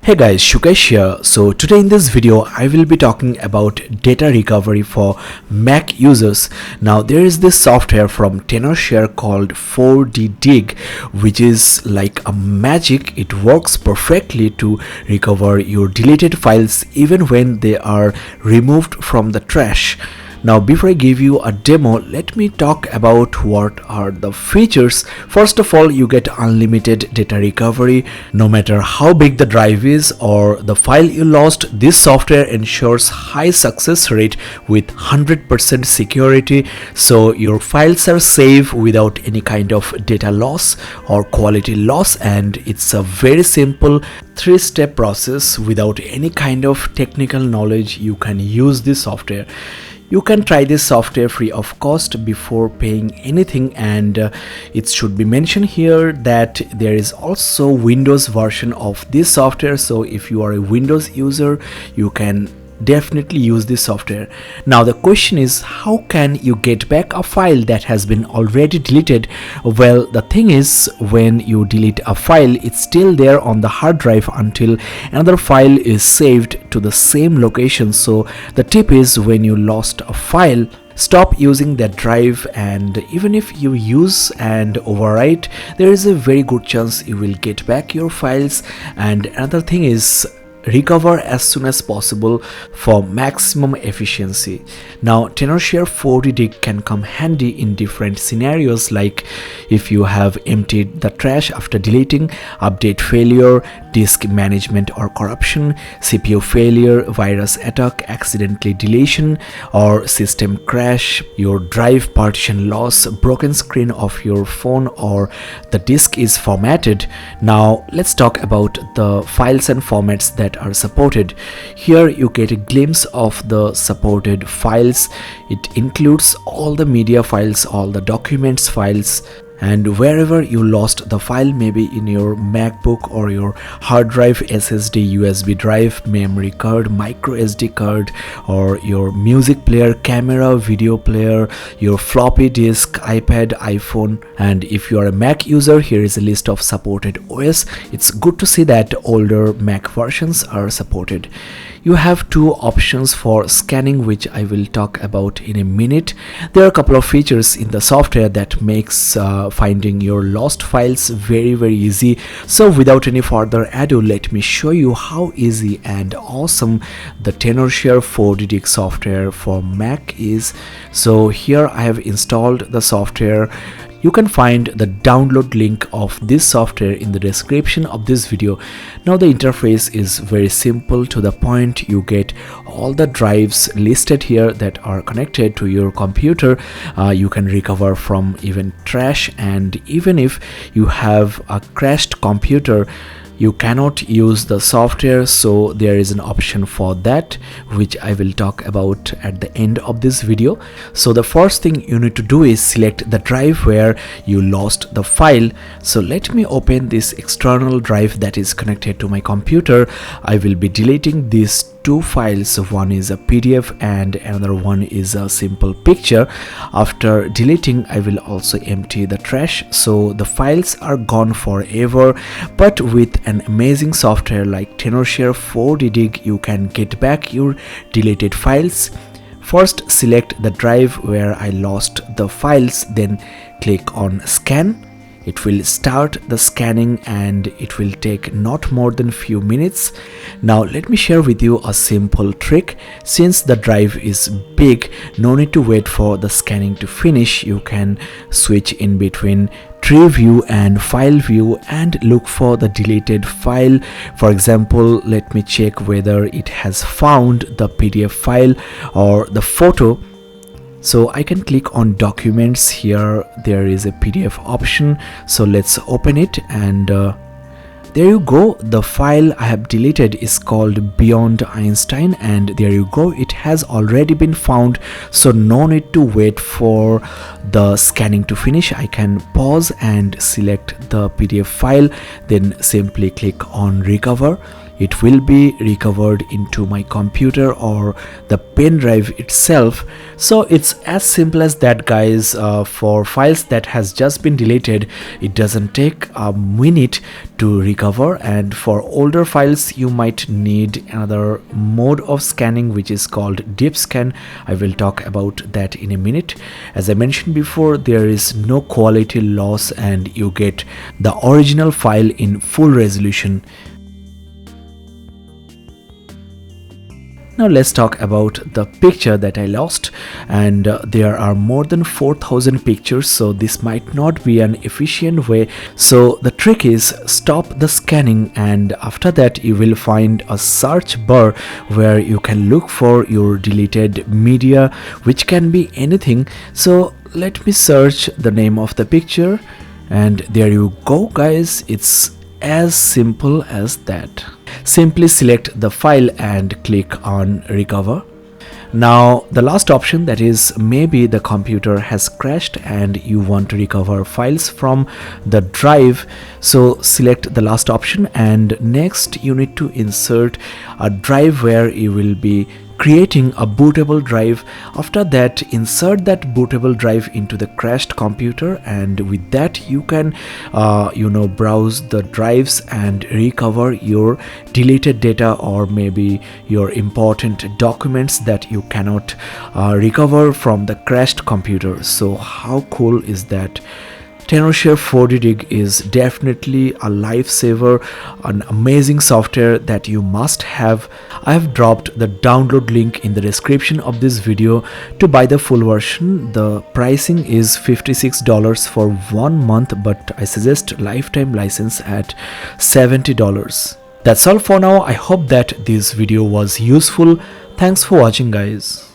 Hey guys, Shukesh here. So today in this video I will be talking about data recovery for Mac users. Now there is this software from Tenorshare called 4D Dig, which is like a magic. It works perfectly to recover your deleted files even when they are removed from the trash. Now before I give you a demo, let me talk about what are the features. First of all, you get unlimited data recovery no matter how big the drive is or the file you lost. This software ensures high success rate with 100% security, so your files are safe without any kind of data loss or quality loss, and it's a very simple 3-step process. Without any kind of technical knowledge, you can use this software. You can try this software free of cost before paying anything, and it should be mentioned here that there is also Windows version of this software, so if you are a Windows user you can definitely use this software. Now the question is, how can you get back a file that has been already deleted? Well, the thing is, when you delete a file, it's still there on the hard drive until another file is saved to the same location. So the tip is, when you lost a file, stop using that drive, and even if you use and overwrite, there is a very good chance you will get back your files. And another thing is, recover as soon as possible for maximum efficiency. Now Tenorshare 4D Dig can come handy in different scenarios, like if you have emptied the trash after deleting, update failure, disk management or corruption, CPU failure, virus attack, accidentally deletion or system crash, your drive partition loss, broken screen of your phone, or the disk is formatted. Now let's talk about the files and formats that are supported. Here you get a glimpse of the supported files. It includes all the media files, all the documents files, and wherever you lost the file, maybe in your MacBook or your hard drive, SSD, USB drive, memory card, micro SD card, or your music player, camera, video player, your floppy disk, iPad, iPhone. And if you are a Mac user, here is a list of supported OS. It's good to see that older Mac versions are supported. You have two options for scanning, which I will talk about in a minute. There are a couple of features in the software that makes finding your lost files very easy. So without any further ado, let me show you how easy and awesome the Tenorshare 4D Dig software for Mac is. So here I have installed the software. You can find the download link of this software in the description of this video. Now the interface is very simple, to the point. You get all the drives listed here that are connected to your computer. You can recover from even trash, and even if you have a crashed computer, you cannot use the software, so there is an option for that, which I will talk about at the end of this video. So the first thing you need to do is select the drive where you lost the file. So let me open this external drive that is connected to my computer. I will be deleting these two files. One is a PDF and another one is a simple picture. After deleting, I will also empty the trash, so the files are gone forever. But with an amazing software like Tenorshare 4D Dig, you can get back your deleted files. First, select the drive where I lost the files, then click on scan. It will start the scanning and it will take not more than few minutes. Now let me share with you a simple trick. Since the drive is big, no need to wait for the scanning to finish. You can switch in between tree view and file view and look for the deleted file. For example, let me check whether it has found the PDF file or the photo. So I can click on documents. Here there is a PDF option, so let's open it, and there you go. The file I have deleted is called Beyond Einstein, and there you go, it has already been found, so no need to wait for the scanning to finish. I can pause and select the PDF file, then simply click on recover. it will be recovered into my computer or the pen drive itself. So it's as simple as that, guys. For files that has just been deleted, it doesn't take a minute to recover, and for older files you might need another mode of scanning which is called deep scan. I will talk about that in a minute. As I mentioned before, there is no quality loss and you get the original file in full resolution. Now let's talk about the picture that I lost, and there are more than 4,000 pictures, so this might not be an efficient way. So the trick is stop the scanning, and after that you will find a search bar where you can look for your deleted media, which can be anything. So let me search the name of the picture, and there you go, guys. It's as simple as that. Simply select the file and click on recover. Now the last option, that is maybe the computer has crashed and you want to recover files from the drive. So select the last option, and next you need to insert a drive where you will be creating a bootable drive. After that, insert that bootable drive into the crashed computer, and with that you can browse the drives and recover your deleted data or maybe your important documents that you cannot recover from the crashed computer. So how cool is that? Tenorshare 4D Dig is definitely a lifesaver, an amazing software that you must have. I have dropped the download link in the description of this video to buy the full version. The pricing is $56 for 1 month, but I suggest lifetime license at $70. That's all for now. I hope that this video was useful. Thanks for watching, guys.